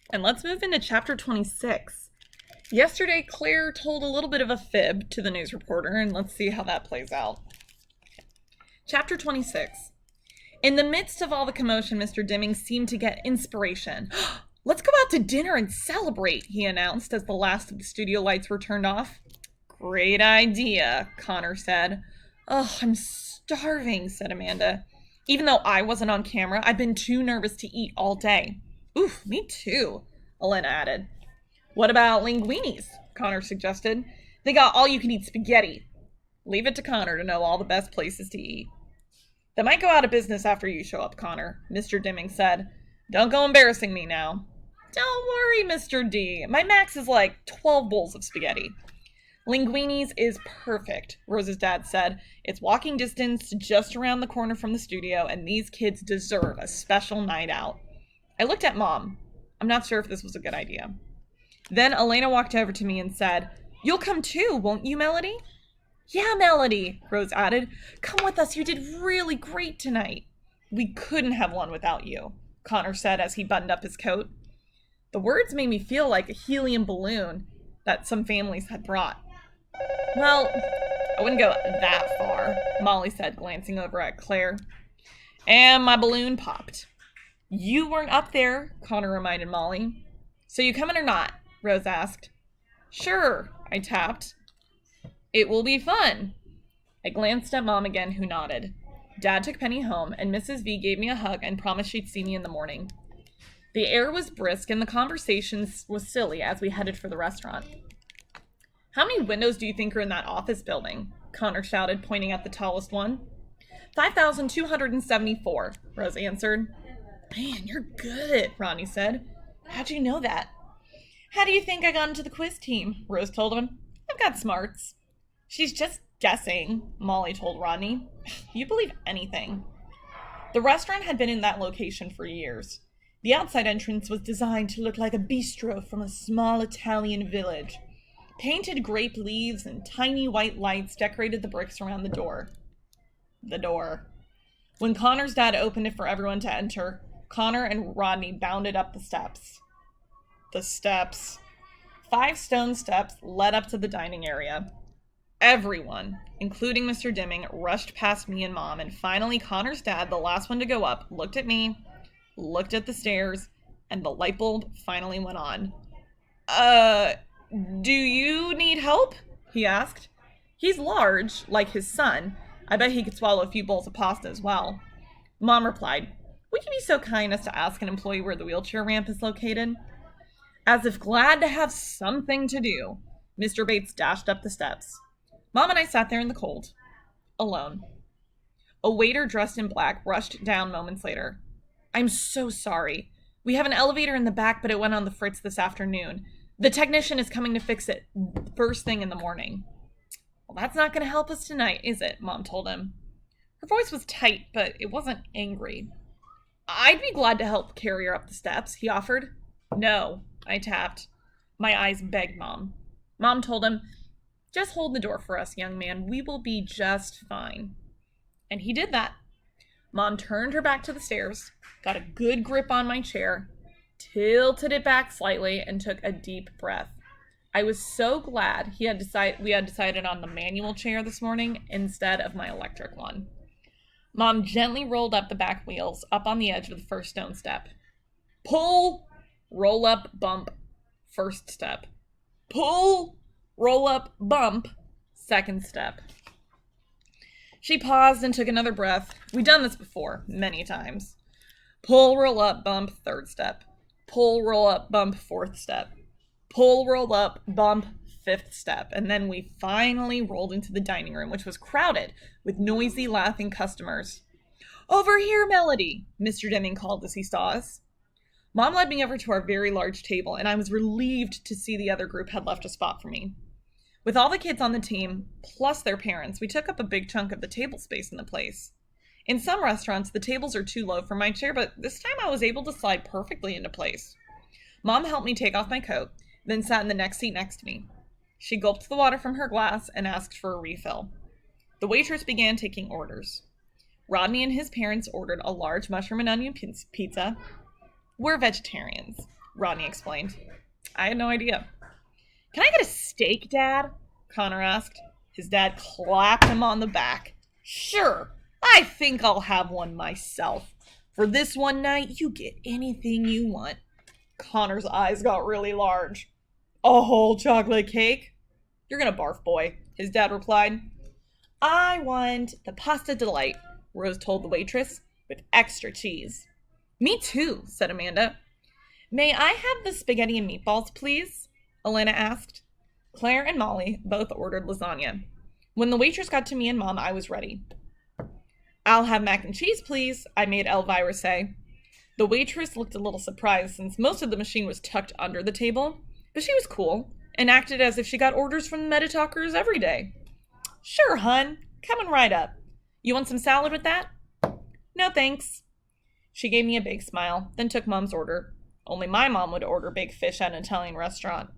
And let's move into chapter 26. Yesterday, Claire told a little bit of a fib to the news reporter, and let's see how that plays out. Chapter 26. In the midst of all the commotion, Mr. Dimming seemed to get inspiration. Let's go out to dinner and celebrate, he announced as the last of the studio lights were turned off. Great idea, Connor said. Oh, I'm starving, said Amanda. Even though I wasn't on camera, I've been too nervous to eat all day. Oof, me too, Elena added. What about linguinis? Connor suggested. They got all-you-can-eat spaghetti. Leave it to Connor to know all the best places to eat. They might go out of business after you show up, Connor, Mr. Dimming said. Don't go embarrassing me now. Don't worry, Mr. D. My max is like 12 bowls of spaghetti. Linguini's is perfect, Rose's dad said. It's walking distance just around the corner from the studio, and these kids deserve a special night out. I looked at Mom. I'm not sure if this was a good idea. Then Elena walked over to me and said, You'll come too, won't you, Melody? Yeah, Melody, Rose added. Come with us. You did really great tonight. We couldn't have one without you, Connor said as he buttoned up his coat. The words made me feel like a helium balloon that some families had brought. Well, I wouldn't go that far, Molly said, glancing over at Claire. And my balloon popped. You weren't up there, Connor reminded Molly. So you coming or not? Rose asked. Sure, I tapped. It will be fun. I glanced at Mom again, who nodded. Dad took Penny home, and Mrs. V gave me a hug and promised she'd see me in the morning. The air was brisk, and the conversation was silly as we headed for the restaurant. How many windows do you think are in that office building? Connor shouted, pointing at the tallest one. 5,274, Rose answered. Man, you're good, Ronnie said. How'd you know that? How do you think I got into the quiz team? Rose told him. I've got smarts. She's just guessing, Molly told Rodney. You believe anything. The restaurant had been in that location for years. The outside entrance was designed to look like a bistro from a small Italian village. Painted grape leaves and tiny white lights decorated the bricks around the door. The door. When Connor's dad opened it for everyone to enter, Connor and Rodney bounded up the steps. The steps. 5 stone steps led up to the dining area. Everyone, including Mr. Dimming, rushed past me and Mom, and finally Connor's dad, the last one to go up, looked at me, looked at the stairs, and the light bulb finally went on. Do you need help? He asked. He's large, like his son. I bet he could swallow a few bowls of pasta as well. Mom replied, Would you be so kind as to ask an employee where the wheelchair ramp is located? As if glad to have something to do, Mr. Bates dashed up the steps. Mom and I sat there in the cold, alone. A waiter dressed in black rushed down moments later. I'm so sorry. We have an elevator in the back, but it went on the fritz this afternoon. The technician is coming to fix it first thing in the morning. Well, that's not going to help us tonight, is it? Mom told him. Her voice was tight, but it wasn't angry. I'd be glad to help carry her up the steps, he offered. No, I tapped. My eyes begged Mom. Mom told him, Just hold the door for us, young man. We will be just fine. And he did that. Mom turned her back to the stairs, got a good grip on my chair, tilted it back slightly, and took a deep breath. I was so glad we had decided on the manual chair this morning instead of my electric one. Mom gently rolled up the back wheels up on the edge of the first stone step. Pull, roll up, bump, first step. Pull, roll up, bump, second step. She paused and took another breath. We'd done this before, many times. Pull, roll up, bump, third step. Pull, roll up, bump, fourth step. Pull, roll up, bump, fifth step. And then we finally rolled into the dining room, which was crowded with noisy, laughing customers. Over here, Melody, Mr. Dimming called as he saw us. Mom led me over to our very large table, and I was relieved to see the other group had left a spot for me. With all the kids on the team, plus their parents, we took up a big chunk of the table space in the place. In some restaurants, the tables are too low for my chair, but this time I was able to slide perfectly into place. Mom helped me take off my coat, then sat in the next seat next to me. She gulped the water from her glass and asked for a refill. The waitress began taking orders. Rodney and his parents ordered a large mushroom and onion pizza. We're vegetarians, Rodney explained. I had no idea. Can I get a steak, Dad? Connor asked. His dad clapped him on the back. Sure, I think I'll have one myself. For this one night, you get anything you want. Connor's eyes got really large. A whole chocolate cake? You're gonna barf, boy, his dad replied. I want the pasta delight, Rose told the waitress, with extra cheese. Me too, said Amanda. May I have the spaghetti and meatballs, please? Elena asked. Claire and Molly both ordered lasagna. When the waitress got to me and Mom, I was ready. I'll have mac and cheese, please, I made Elvira say. The waitress looked a little surprised since most of the machine was tucked under the table, but she was cool and acted as if she got orders from the Metatalkers every day. Sure, hun. Coming right up. You want some salad with that? No, thanks. She gave me a big smile, then took Mom's order. Only my mom would order big fish at an Italian restaurant.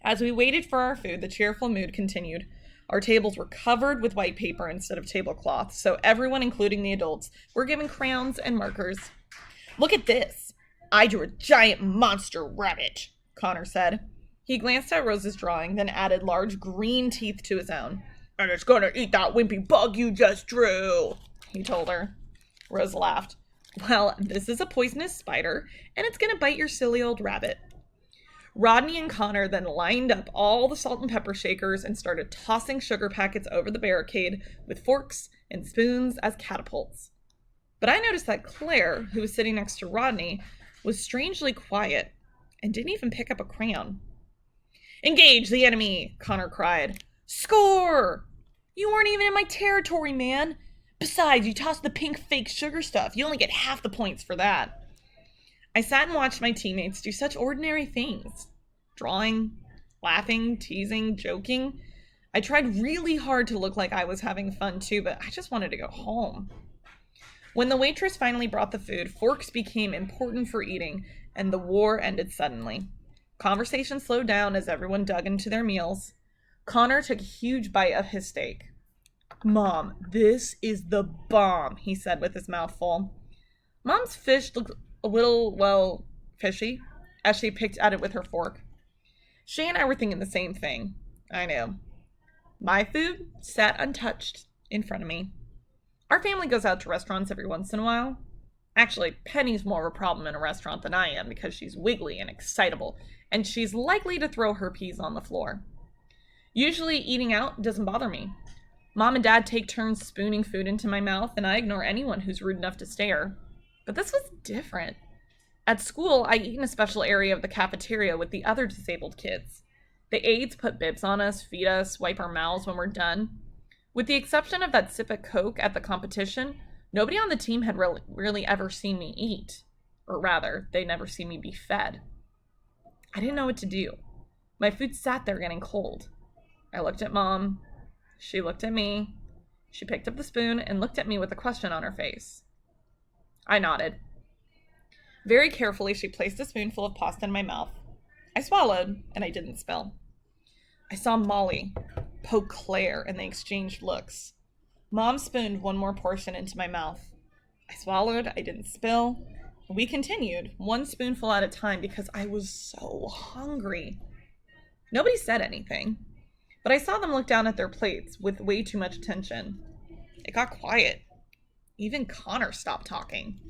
As we waited for our food, the cheerful mood continued. Our tables were covered with white paper instead of tablecloth, so everyone, including the adults, were given crayons and markers. Look at this. I drew a giant monster rabbit, Connor said. He glanced at Rose's drawing, then added large green teeth to his own. And it's gonna eat that wimpy bug you just drew, he told her. Rose laughed. Well, this is a poisonous spider, and it's gonna bite your silly old rabbit. Rodney and Connor then lined up all the salt and pepper shakers and started tossing sugar packets over the barricade with forks and spoons as catapults. But I noticed that Claire, who was sitting next to Rodney, was strangely quiet and didn't even pick up a crayon. Engage the enemy, Connor cried. Score! You weren't even in my territory, man. Besides, you tossed the pink fake sugar stuff. You only get half the points for that. I sat and watched my teammates do such ordinary things. Drawing, laughing, teasing, joking. I tried really hard to look like I was having fun too, but I just wanted to go home. When the waitress finally brought the food, forks became important for eating, and the war ended suddenly. Conversation slowed down as everyone dug into their meals. Connor took a huge bite of his steak. Mom, this is the bomb, he said with his mouth full. Mom's fish looked a little, fishy, as she picked at it with her fork. She and I were thinking the same thing. I knew. My food sat untouched in front of me. Our family goes out to restaurants every once in a while. Actually, Penny's more of a problem in a restaurant than I am because she's wiggly and excitable, and she's likely to throw her peas on the floor. Usually, eating out doesn't bother me. Mom and Dad take turns spooning food into my mouth, and I ignore anyone who's rude enough to stare. But this was different. At school, I eat in a special area of the cafeteria with the other disabled kids. The aides put bibs on us, feed us, wipe our mouths when we're done. With the exception of that sip of Coke at the competition, nobody on the team had really ever seen me eat. Or rather, they never seen me be fed. I didn't know what to do. My food sat there getting cold. I looked at Mom. She looked at me. She picked up the spoon and looked at me with a question on her face. I nodded. Very carefully, she placed a spoonful of pasta in my mouth. I swallowed, and I didn't spill. I saw Molly poke Claire, and they exchanged looks. Mom spooned one more portion into my mouth. I swallowed, I didn't spill. We continued, one spoonful at a time, because I was so hungry. Nobody said anything, but I saw them look down at their plates with way too much attention. It got quiet. Even Connor stopped talking.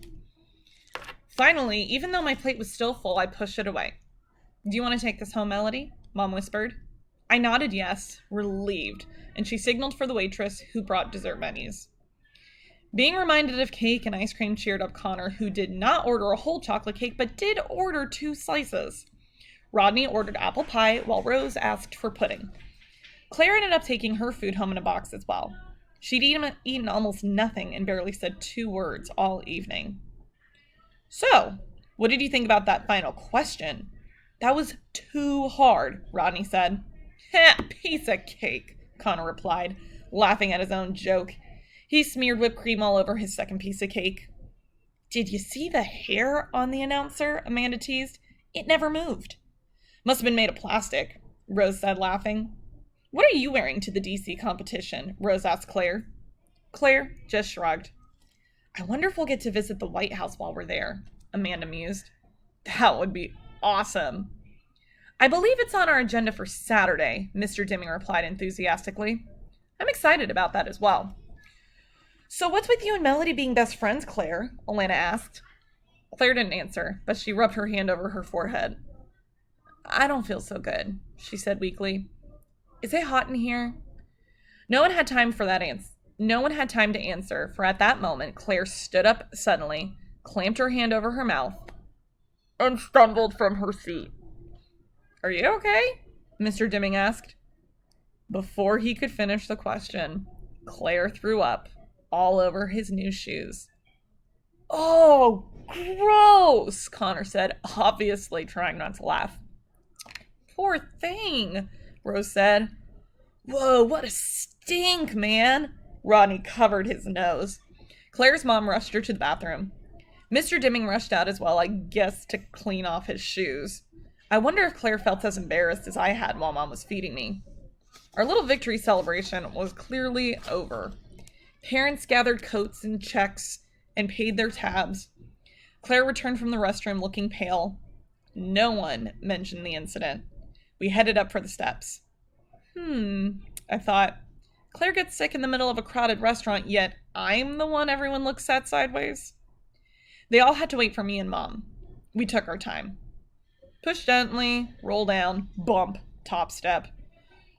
Finally, even though my plate was still full, I pushed it away. Do you want to take this home, Melody? Mom whispered. I nodded yes, relieved, and she signaled for the waitress, who brought dessert menus. Being reminded of cake and ice cream cheered up Connor, who did not order a whole chocolate cake, but did order 2 slices. Rodney ordered apple pie, while Rose asked for pudding. Claire ended up taking her food home in a box as well. She'd eaten almost nothing and barely said 2 words all evening. So, what did you think about that final question? That was too hard, Rodney said. Heh, piece of cake, Connor replied, laughing at his own joke. He smeared whipped cream all over his second piece of cake. Did you see the hair on the announcer? Amanda teased. It never moved. Must have been made of plastic, Rose said, laughing. What are you wearing to the DC competition? Rose asked Claire. Claire just shrugged. I wonder if we'll get to visit the White House while we're there, Amanda mused. That would be awesome. I believe it's on our agenda for Saturday, Mr. Dimming replied enthusiastically. I'm excited about that as well. So what's with you and Melody being best friends, Claire? Alana asked. Claire didn't answer, but she rubbed her hand over her forehead. I don't feel so good, she said weakly. Is it hot in here? No one had time to answer, for at that moment, Claire stood up suddenly, clamped her hand over her mouth, and stumbled from her seat. Are you okay? Mr. Dimming asked. Before he could finish the question, Claire threw up all over his new shoes. Oh, gross, Connor said, obviously trying not to laugh. Poor thing, Rose said. Whoa, what a stink, man. Rodney covered his nose. Claire's mom rushed her to the bathroom. Mr. Dimming rushed out as well, I guess to clean off his shoes. I wonder if Claire felt as embarrassed as I had while Mom was feeding me. Our little victory celebration was clearly over. Parents gathered coats and checks and paid their tabs. Claire returned from the restroom looking pale. No one mentioned the incident. We headed up for the steps. I thought. Claire gets sick in the middle of a crowded restaurant, yet I'm the one everyone looks at sideways. They all had to wait for me and Mom. We took our time. Push gently, roll down, bump, top step.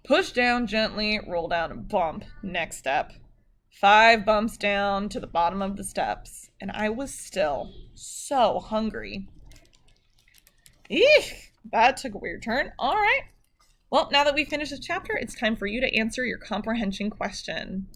Push down gently, roll down, and bump, next step. 5 bumps down to the bottom of the steps, and I was still so hungry. Eek! That took a weird turn. All right. Well, now that we've finished this chapter, it's time for you to answer your comprehension question.